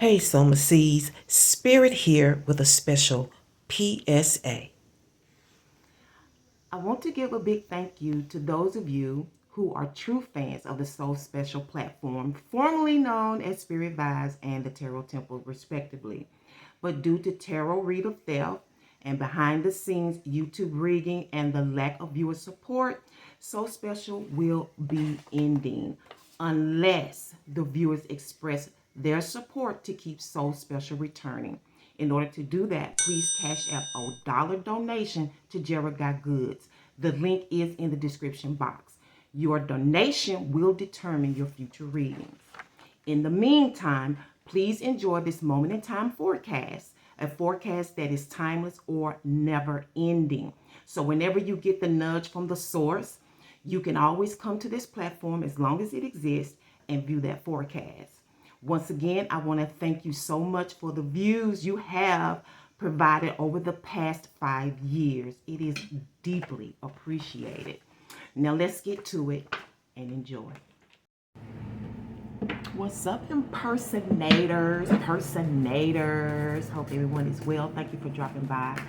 Hey, Soma Seeds, Spirit here with a special PSA. I want to give a big thank you to those of you who are true fans of the Soul Special platform, formerly known as Spirit Vibes and the Tarot Temple, respectively. But due to tarot reader theft and behind the scenes YouTube rigging and the lack of viewer support, Soul Special will be ending unless the viewers express their support to keep Soul Special returning. In order to do that, please cash out a dollar donation to geraoftradesandgoods. The link is in the description box. Your donation will determine your future readings. In the meantime, please enjoy this moment in time forecast, a forecast that is timeless or never ending. So whenever you get the nudge from the source, you can always come to this platform as long as it exists and view that forecast. Once again, I want to thank you so much for the views you have provided over the past 5 years. It is deeply appreciated. Now let's get to it and enjoy. What's up, impersonators? Hope everyone is well. Thank you for dropping by.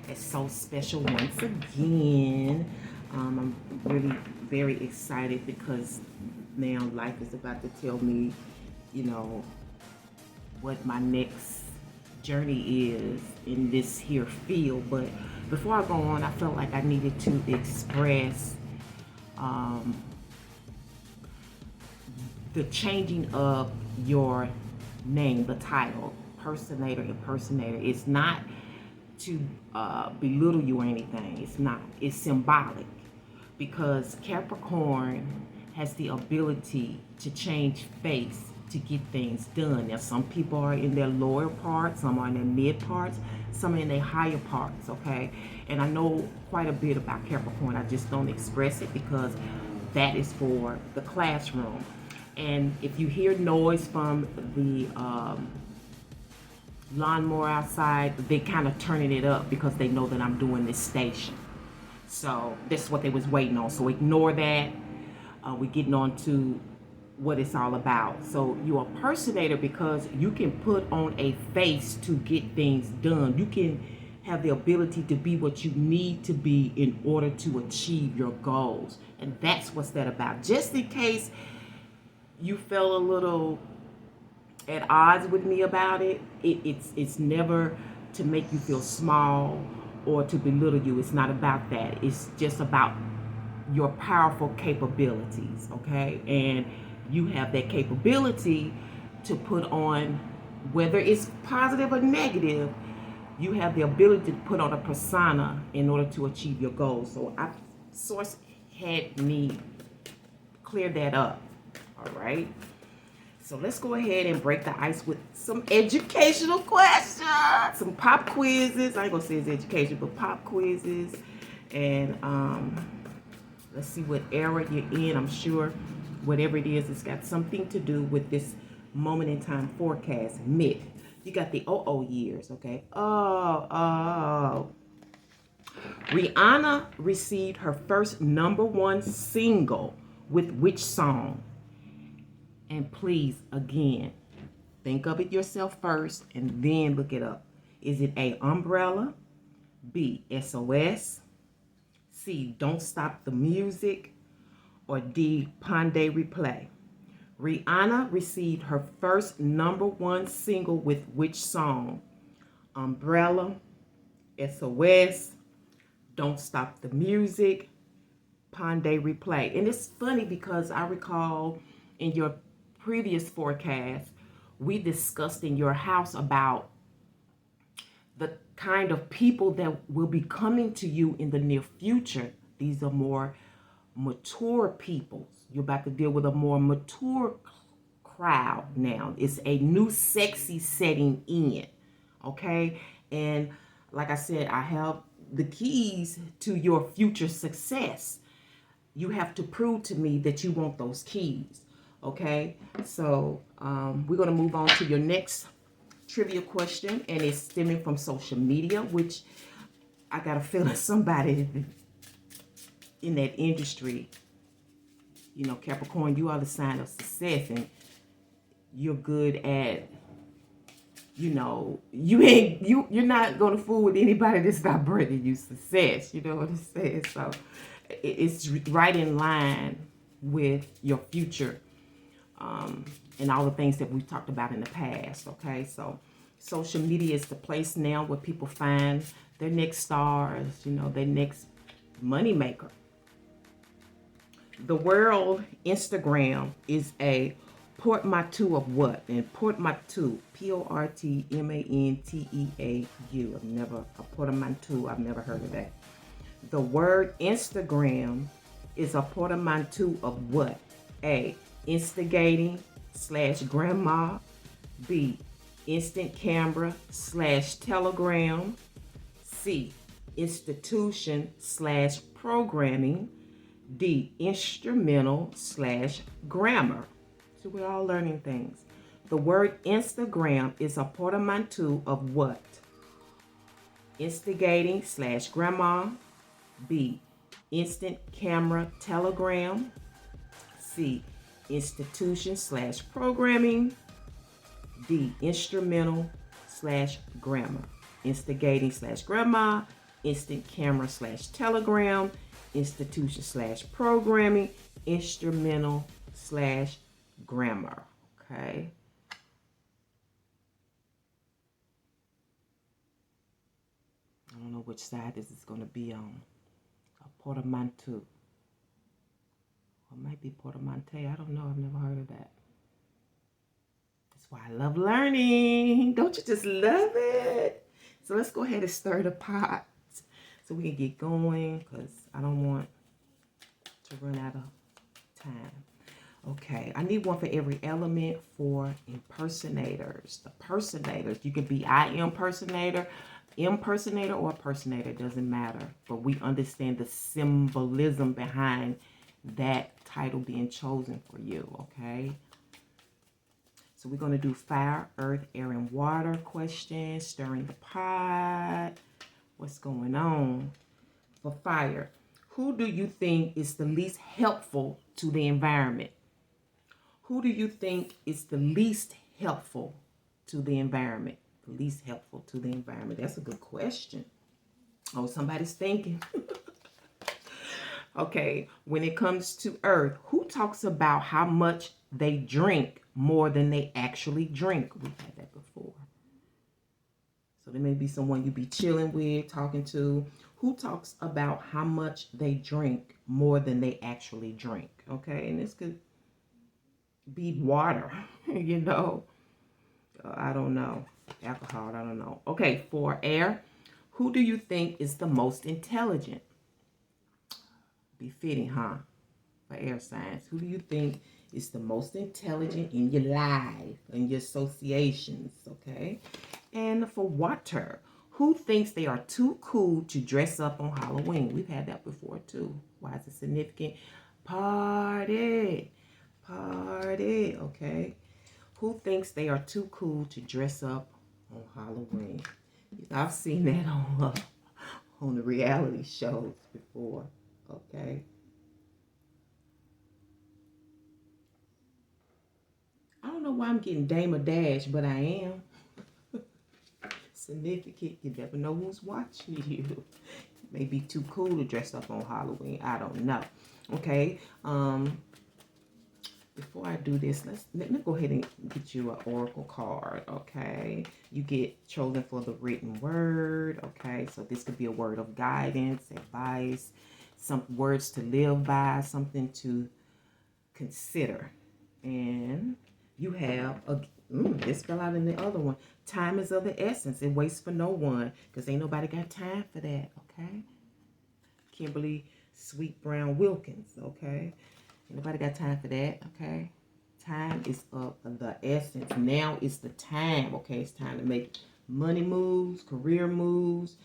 It's so special once again. I'm really very excited because now life is about to tell me, what my next journey is in this here field. But before I go on, I felt like I needed to express the changing of your name, the title, impersonator. It's not to belittle you or anything. It's not. It's symbolic because Capricorn has the ability to change face to get things done. Now, some people are in their lower parts, some are in their mid parts, some are in their higher parts, okay? And I know quite a bit about Capricorn. I just don't express it because that is for the classroom. And if you hear noise from the lawnmower outside, they kind of turning it up because they know that I'm doing this station. So that's what they was waiting on. So ignore that. We're getting on to what it's all about. So you're a impersonator because you can put on a face to get things done. You can have the ability to be what you need to be in order to achieve your goals. And that's what's that about. Just in case you felt a little at odds with me about it, it's never to make you feel small or to belittle you. It's not about that. It's just about your powerful capabilities, okay? And you have that capability to put on, whether it's positive or negative, you have the ability to put on a persona in order to achieve your goals. So Source had me clear that up, all right? So let's go ahead and break the ice with some educational questions, some pop quizzes. I ain't gonna say it's education, but pop quizzes. And let's see what era you're in. I'm sure whatever it is, it's got something to do with this moment in time forecast. Myth. You got the years, okay? Rihanna received her first #1 single with which song? And please, again, think of it yourself first and then look it up. Is it A, Umbrella, B, SOS, C, Don't Stop the Music, or D, Pande Replay? Rihanna received her first #1 single with which song? Umbrella, SOS, Don't Stop the Music, Pande Replay. And it's funny because I recall in your previous forecast, we discussed in your house about the kind of people that will be coming to you in the near future. These are more mature people. You're about to deal with a more mature crowd now. It's a new sexy setting in, okay? And like I said, I have the keys to your future success. You have to prove to me that you want those keys, okay? So we're going to move on to your next trivia question, and it's stemming from social media, which I got a feeling somebody in that industry, Capricorn, you are the sign of success, and you're good at you know, you're not gonna fool with anybody that's not bringing you success. You know what I'm saying? So it's right in line with your future, and all the things that we've talked about in the past. Okay, so social media is the place now where people find their next stars, you know, their next money maker. The world Instagram is a portmanteau of what? And portmanteau, Portmanteau. A portmanteau, I've never heard of that. The word Instagram is a portmanteau of what? A, instigating / grandma. B, instant camera / telegram. C, institution / programming. D, instrumental / grammar. So we're all learning things. The word Instagram is a portmanteau of what? Instigating / grandma. B, instant camera telegram. C, institution / programming. D, instrumental / grammar. Instigating / grandma, instant camera / telegram, institution / programming, instrumental / grammar. Okay. I don't know which side this is going to be on. A portmanteau. Or it might be portmanteau. I don't know. I've never heard of that. That's why I love learning. Don't you just love it? So let's go ahead and stir the pot so we can get going, because I don't want to run out of time. Okay, I need one for every element for impersonators. The personators, you can be I impersonator, or personator, doesn't matter. But we understand the symbolism behind that title being chosen for you, okay? So we're going to do fire, earth, air, and water questions, stirring the pot. What's going on? For fire, who do you think is the least helpful to the environment? Who do you think is the least helpful to the environment? The least helpful to the environment. That's a good question. Oh, somebody's thinking. Okay, when it comes to earth, who talks about how much they drink more than they actually drink? We've had that before. So there may be someone you be chilling with, talking to, who talks about how much they drink more than they actually drink. Okay, and this could be water, you know. I don't know. Alcohol, I don't know. Okay, for air, who do you think is the most intelligent? Befitting, huh? For air signs, who do you think is the most intelligent in your life, in your associations, okay? And for water, who thinks they are too cool to dress up on Halloween? We've had that before too. Why is it significant? Party, okay? Who thinks they are too cool to dress up on Halloween? I've seen that on the reality shows before, okay? I don't know why I'm getting Dame or Dash, but I am. Significant. You never know who's watching you. May be too cool to dress up on Halloween. I don't know. Okay. Before I do this, let me go ahead and get you an oracle card. Okay. You get chosen for the written word. Okay. So this could be a word of guidance, advice, some words to live by, something to consider. And you have this fell out in the other one. Time is of the essence. It waits for no one, because ain't nobody got time for that. Okay. Kimberly Sweet Brown Wilkins. Okay. Ain't nobody got time for that. Okay. Time is of the essence. Now is the time. Okay. It's time to make money moves, career moves.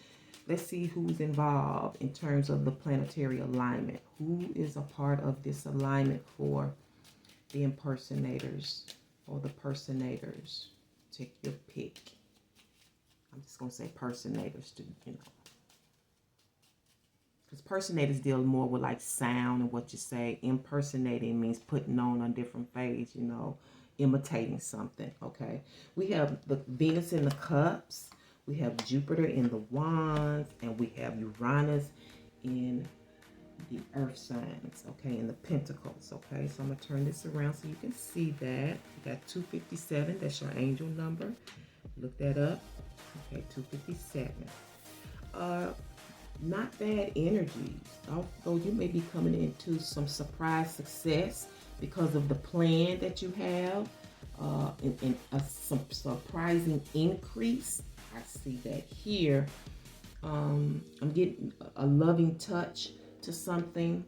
Let's see who's involved in terms of the planetary alignment. Who is a part of this alignment for the impersonators or the personators? Take your pick. I'm just going to say personators to, because personators deal more with like sound and what you say. Impersonating means putting on a different phase, you know, imitating something. Okay, we have the Venus in the cups, we have Jupiter in the wands, and we have Uranus in the earth signs, okay, in the pentacles. Okay, so I'm gonna turn this around so you can see that. You got 257, that's your angel number. Look that up. Okay, 257. Not bad energies, although you may be coming into some surprise success because of the plan that you have, and some surprising increase. I see that here. I'm getting a loving touch to something.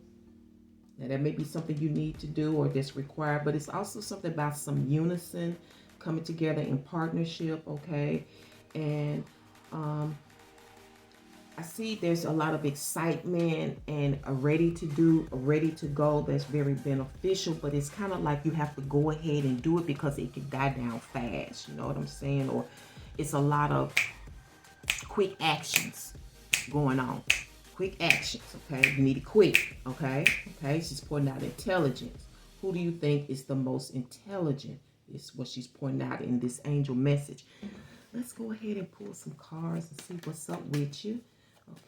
Now, that may be something you need to do or that's required, but it's also something about some unison coming together in partnership, okay? And I see there's a lot of excitement and a ready to go that's very beneficial, but it's kind of like you have to go ahead and do it because it can die down fast, you know what I'm saying? Or it's a lot of quick actions going on. Quick actions, okay? You need it quick, okay? Okay, she's pointing out intelligence. Who do you think is the most intelligent? Is what she's pointing out in this angel message. Let's go ahead and pull some cards and see what's up with you.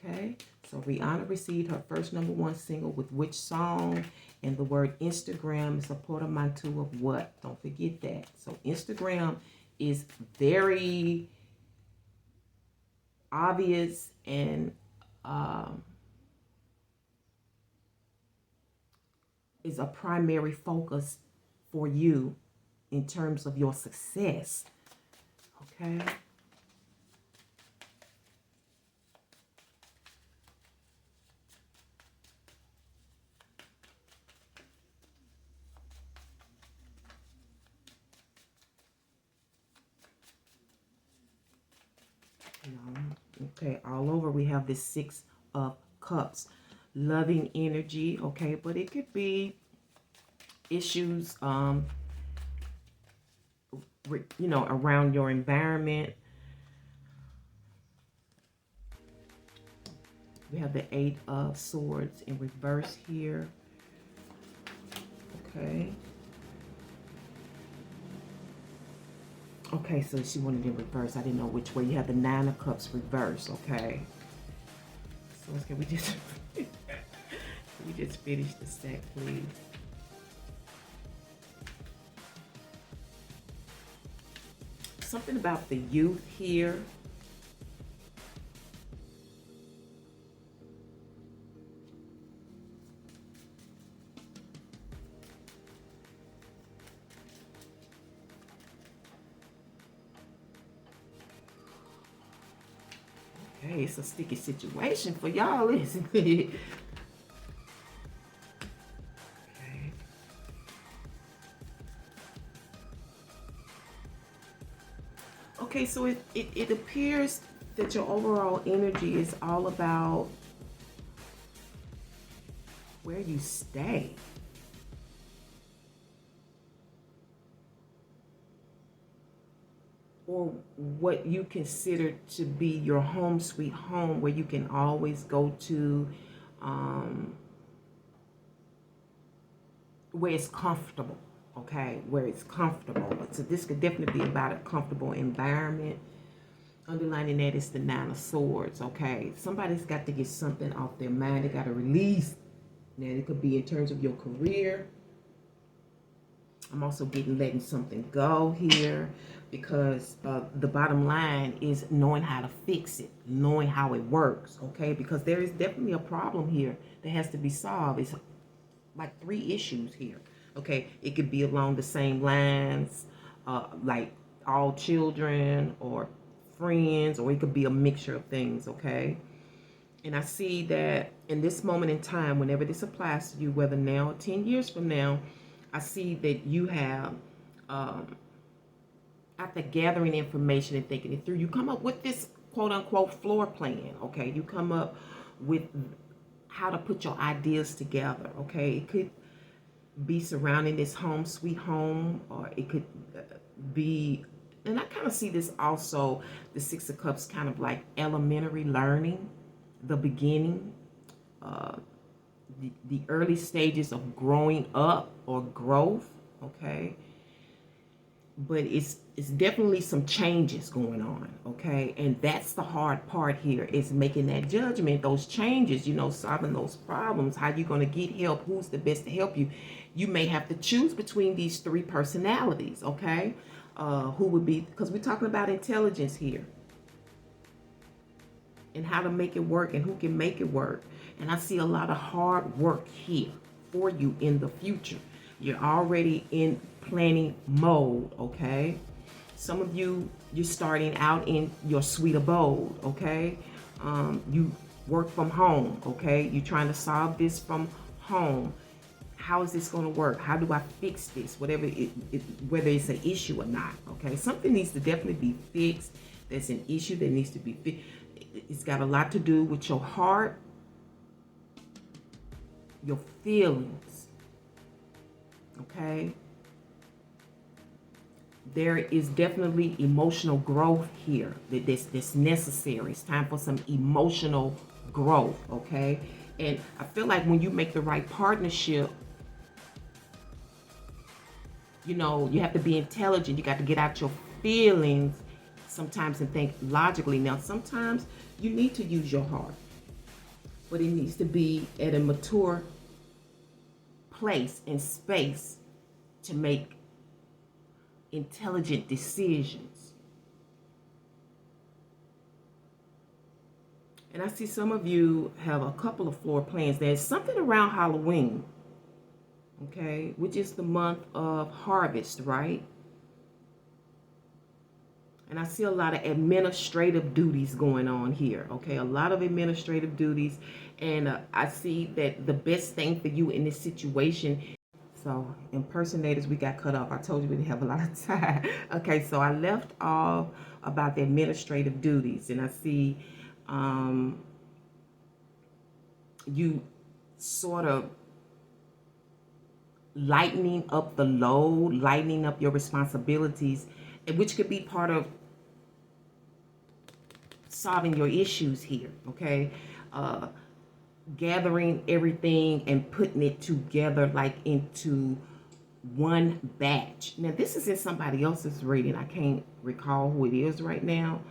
Okay, so Rihanna received her first #1 single with which song? And the word Instagram is a portmanteau of what? Don't forget that. So Instagram is very obvious and is a primary focus for you in terms of your success. Okay. Okay, all over we have this 6 of Cups. Loving energy, okay, but it could be issues, you know, around your environment. We have the 8 of Swords in reverse here. Okay. Okay, so she wanted in reverse. I didn't know which way. You have the 9 of Cups reverse, okay. So can we just finish the set, please? Something about the youth here. Okay, it's a sticky situation for y'all, isn't it? Okay. Okay, so it appears that your overall energy is all about where you stay. Or what you consider to be your home sweet home, where you can always go to, where it's comfortable, okay? Where it's comfortable. So this could definitely be about a comfortable environment. Underlining that is the 9 of Swords, okay? Somebody's got to get something off their mind. They got to release. Now, it could be in terms of your career. I'm also letting something go here, because the bottom line is knowing how to fix it, knowing how it works, okay? Because there is definitely a problem here that has to be solved. It's like 3 issues here, okay? It could be along the same lines, like all children or friends, or it could be a mixture of things, okay? And I see that in this moment in time, whenever this applies to you, whether now or 10 years from now, I see that you have, after gathering information and thinking it through, you come up with this quote-unquote floor plan, okay? You come up with how to put your ideas together, okay? It could be surrounding this home sweet home, or it could be, and I kind of see this also, the 6 of Cups, kind of like elementary learning, the beginning, the early stages of growing up or growth, okay? But it's definitely some changes going on, okay? And that's the hard part here, is making that judgment, those changes, solving those problems. How you going to get help? Who's the best to help you? You may have to choose between these three personalities, okay? Who would be, because we're talking about intelligence here and how to make it work and who can make it work. And I see a lot of hard work here for you in the future. You're already in planning mode, okay? Some of you, you're starting out in your sweet abode, okay? You work from home, okay? You're trying to solve this from home. How is this going to work? How do I fix this? Whether it's an issue or not, okay? Something needs to definitely be fixed. There's an issue that needs to be fixed. It's got a lot to do with your heart, your feelings, okay? There is definitely emotional growth here that's necessary. It's time for some emotional growth, okay? And I feel like when you make the right partnership, you have to be intelligent. You got to get out your feelings sometimes and think logically. Now, sometimes you need to use your heart, but it needs to be at a mature place and space to make intelligent decisions. And I see some of you have a couple of floor plans. There's something around Halloween, okay, which is the month of harvest, right? And I see a lot of administrative duties going on here, okay? A lot of administrative duties. And I see that the best thing for you in this situation. So impersonators, we got cut off. I told you we didn't have a lot of time. Okay, so I left off about the administrative duties. And I see you sort of lightening up the load, lightening up your responsibilities, which could be part of solving your issues here, okay? Gathering everything and putting it together like into one batch. Now, this is in somebody else's reading. I can't recall who it is right now,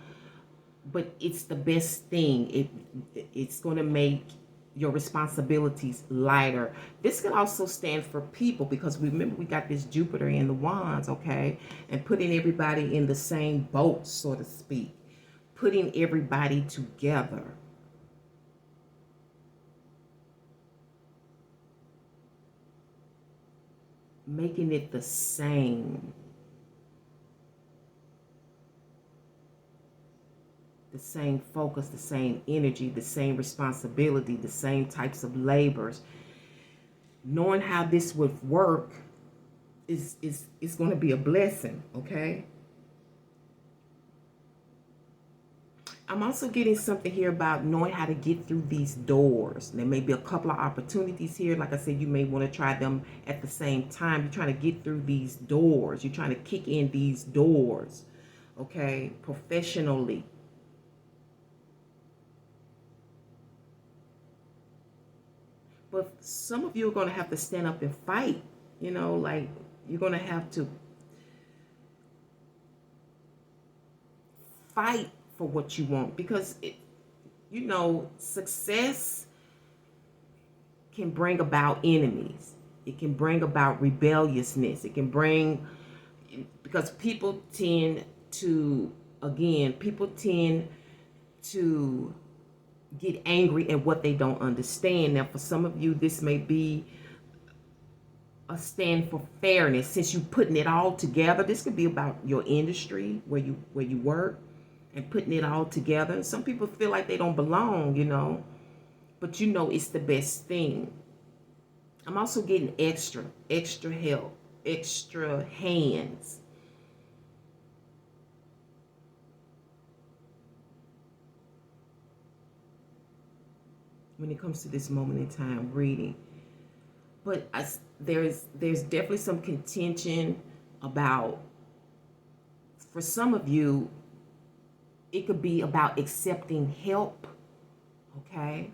but it's the best thing. It's going to make your responsibilities lighter. This can also stand for people, because remember we got this Jupiter in the wands, okay? And putting everybody in the same boat, so to speak. Putting everybody together. Making it the same. The same focus, the same energy, the same responsibility, the same types of labors. Knowing how this would work is going to be a blessing, okay? I'm also getting something here about knowing how to get through these doors. There may be a couple of opportunities here. Like I said, you may want to try them at the same time. You're trying to get through these doors. You're trying to kick in these doors, okay, professionally. But some of you are going to have to stand up and fight, like you're going to have to fight for what you want, because success can bring about enemies. It can bring about rebelliousness. It can bring, because people tend to get angry at what they don't understand. Now, for some of you, this may be a stand for fairness. Since you're putting it all together, this could be about your industry, where you work, and putting it all together. And some people feel like they don't belong, but it's the best thing. I'm also getting extra help, extra hands. When it comes to this moment in time reading. But there's definitely some contention about, for some of you, it could be about accepting help, okay?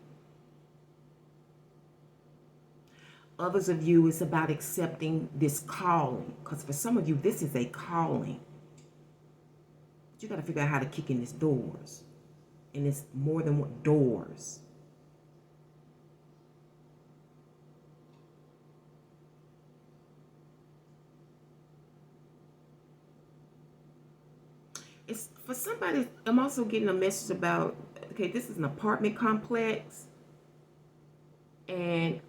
Others of you, it's about accepting this calling. Because for some of you, this is a calling. But you got to figure out how to kick in these doors. And it's more than what doors. It's for somebody. I'm also getting a message about, okay, this is an apartment complex, and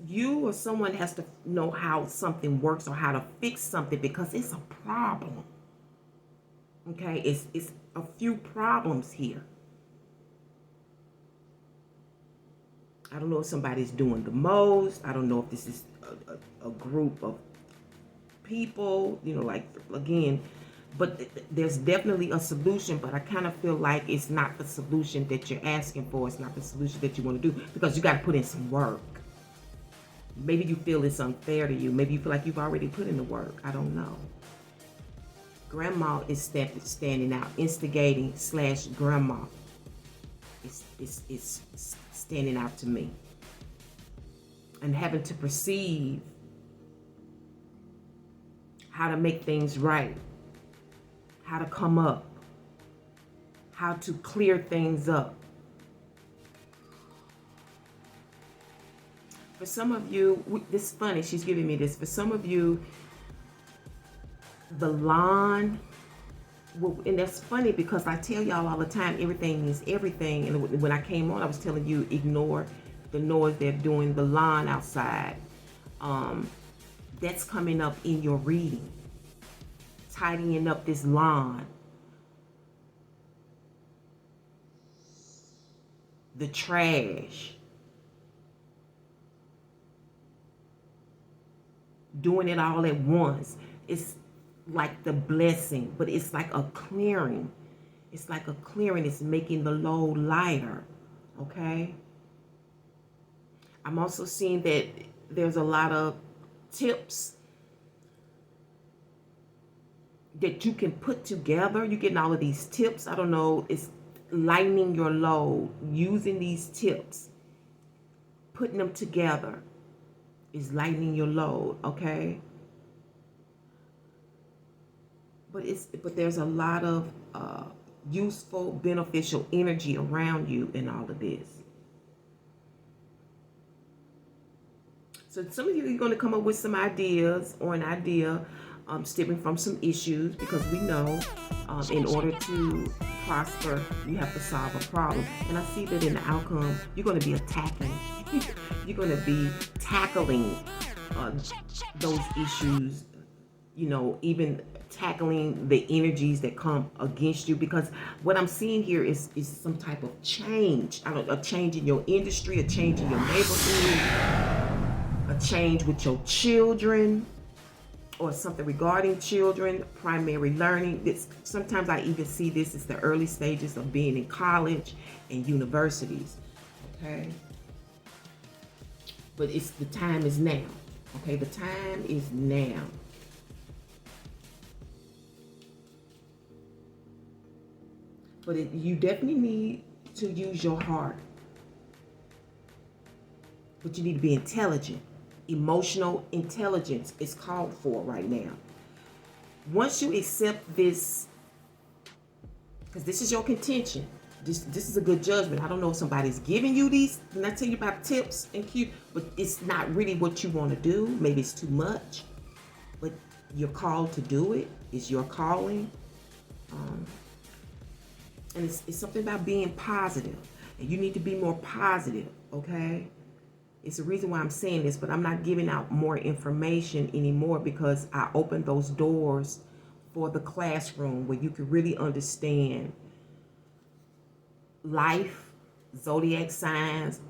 you or someone has to know how something works or how to fix something because it's a problem. Okay, it's a few problems here. I don't know if somebody's doing the most. I don't know if this is a group of people, you know, like, again, but there's definitely a solution, but I kind of feel like it's not the solution that you're asking for. It's not the solution that you want to do because you got to put in some work. Maybe you feel it's unfair to you. Maybe you feel like you've already put in the work. I don't know. Grandma is standing out, instigating / grandma. It's standing out to me. And having to perceive how to make things right, how to come up, how to clear things up. For some of you, this is funny, she's giving me this. For some of you, the lawn, and that's funny because I tell y'all all the time, everything is everything. And when I came on, I was telling you, ignore the noise they're doing, the lawn outside. That's coming up in your reading. Tidying up this lawn. The trash. Doing it all at once. It's like the blessing, but it's like a clearing. It's like a clearing. It's making the load lighter. Okay? I'm also seeing that there's a lot of tips that you can put together. You're getting all of these tips. I don't know. It's lightening your load. Using these tips. Putting them together is lightening your load. Okay? But there's a lot of useful, beneficial energy around you in all of this. So some of you are going to come up with some ideas or an idea stemming from some issues, because we know in order to prosper, you have to solve a problem. And I see that in the outcome, you're going to be attacking. You're going to be tackling those issues, you know, even tackling the energies that come against you, because what I'm seeing here is some type of change. A change in your industry, a change in your neighborhood, a change with your children, or something regarding children, primary learning. Sometimes I even see this as the early stages of being in college and universities. Okay? But the time is now. Okay, the time is now. But you definitely need to use your heart. But you need to be intelligent. Emotional intelligence is called for right now. Once you accept this, because this is your contention, this is a good judgment. I don't know if somebody's giving you these, and I tell you about tips and cues, but it's not really what you want to do. Maybe it's too much, but you're called to do it. It's your calling. And it's something about being positive. And you need to be more positive, okay? It's the reason why I'm saying this, but I'm not giving out more information anymore, because I opened those doors for the classroom where you can really understand life, zodiac signs,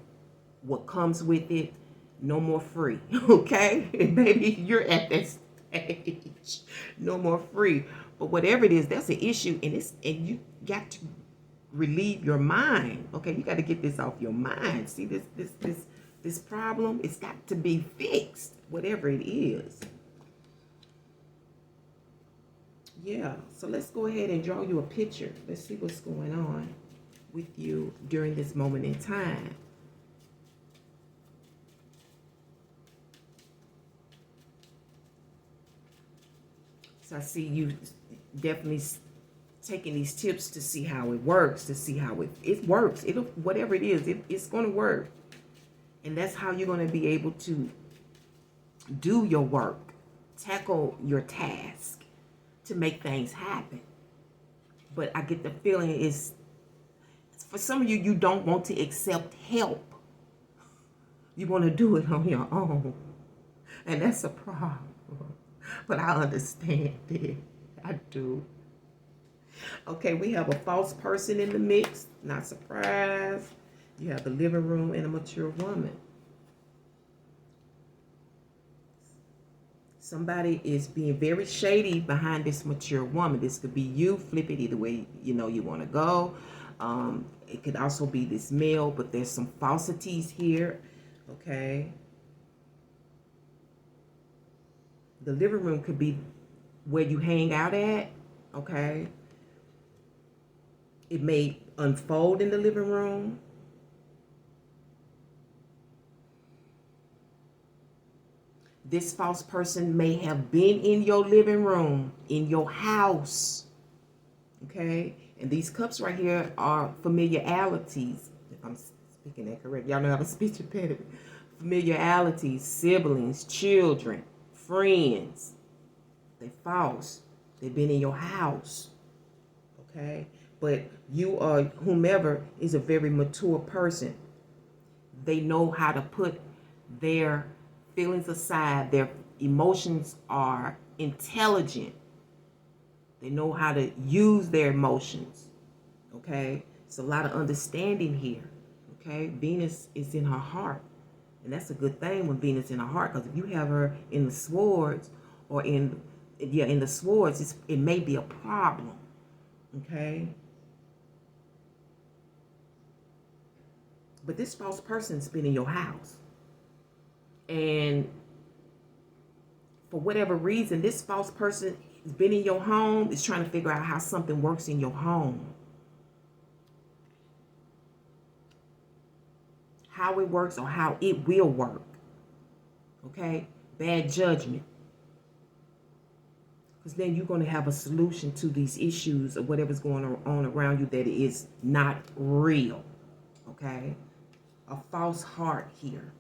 what comes with it. No more free, okay? And baby, you're at that stage. No more free. But whatever it is, that's an issue, and you got to relieve your mind. Okay, you got to get this off your mind. See, this problem, it's got to be fixed, whatever it is. Yeah, so let's go ahead and draw you a picture. Let's see what's going on with you during this moment in time. So I see you definitely taking these tips to see how it works, to see how it works. It'll, whatever it is, it's going to work. And that's how you're going to be able to do your work, tackle your task to make things happen. But I get the feeling is, for some of you, you don't want to accept help. You want to do it on your own. And that's a problem. But I understand it. I do. Okay, we have a false person in the mix. Not surprised. You have the living room and a mature woman. Somebody is being very shady behind this mature woman. This could be you. Flip it either way you want to go. It could also be this male, but there's some falsities here. Okay. The living room could be where you hang out at. Okay. It may unfold in the living room. This false person may have been in your living room, in your house. Okay? And these cups right here are familiarities. If I'm speaking that correct. Y'all know how to speak impediment. Familiarities, siblings, children, friends. They're false. They've been in your house. Okay? But you or whomever is a very mature person. They know how to put their feelings aside. Their emotions are intelligent. They know how to use their emotions. Okay? It's a lot of understanding here. Okay? Venus is in her heart. And that's a good thing when Venus is in her heart, because if you have her in the swords or in the swords, it may be a problem. Okay? But this false person's been in your house. And for whatever reason, this false person has been in your home, is trying to figure out how something works in your home. How it works or how it will work. Okay? Bad judgment. Because then you're going to have a solution to these issues or whatever's going on around you that is not real. Okay? A false heart here.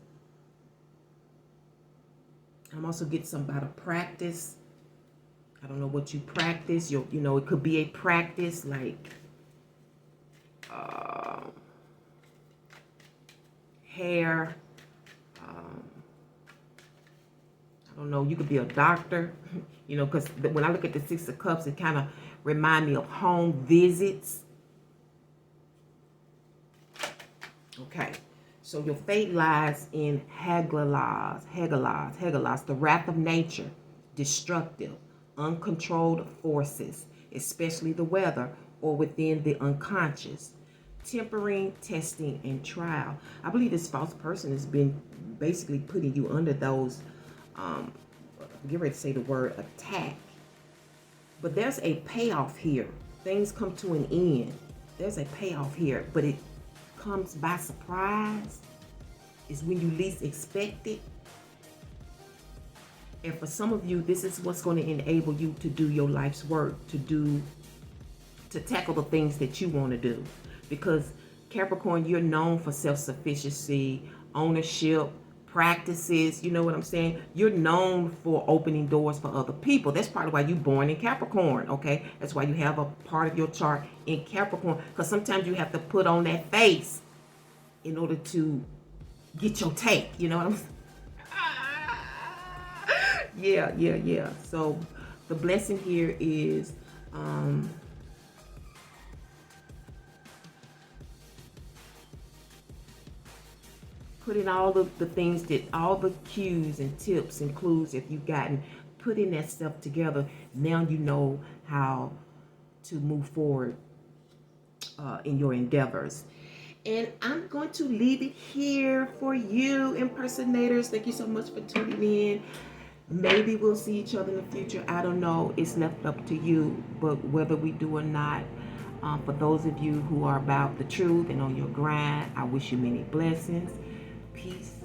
I'm also getting something about a practice. I don't know what you practice. You know, it could be a practice like hair. I don't know. You could be a doctor. You know, because when I look at the Six of Cups, it kind of reminds me of home visits. Okay. So your fate lies in Hagalaz, the wrath of nature, destructive, uncontrolled forces, especially the weather or within the unconscious, tempering, testing, and trial. I believe this false person has been basically putting you under those, get ready to say the word attack. But there's a payoff here. Things come to an end. There's a payoff here, but it comes by surprise. Is when you least expect it. And for some of you, this is what's going to enable you to do your life's work, to tackle the things that you want to do. Because Capricorn, you're known for self-sufficiency, ownership, practices, you know what I'm saying? You're known for opening doors for other people. That's probably why you're born in Capricorn, okay? That's why you have a part of your chart in Capricorn, because sometimes you have to put on that face in order to get your take, you know what I'm saying? Yeah. So the blessing here is putting all the things that, all the cues and tips and clues that you've gotten, putting that stuff together. Now you know how to move forward in your endeavors. And I'm going to leave it here for you, impersonators. Thank you so much for tuning in. Maybe we'll see each other in the future. I don't know. It's left up to you. But whether we do or not, for those of you who are about the truth and on your grind, I wish you many blessings. Peace.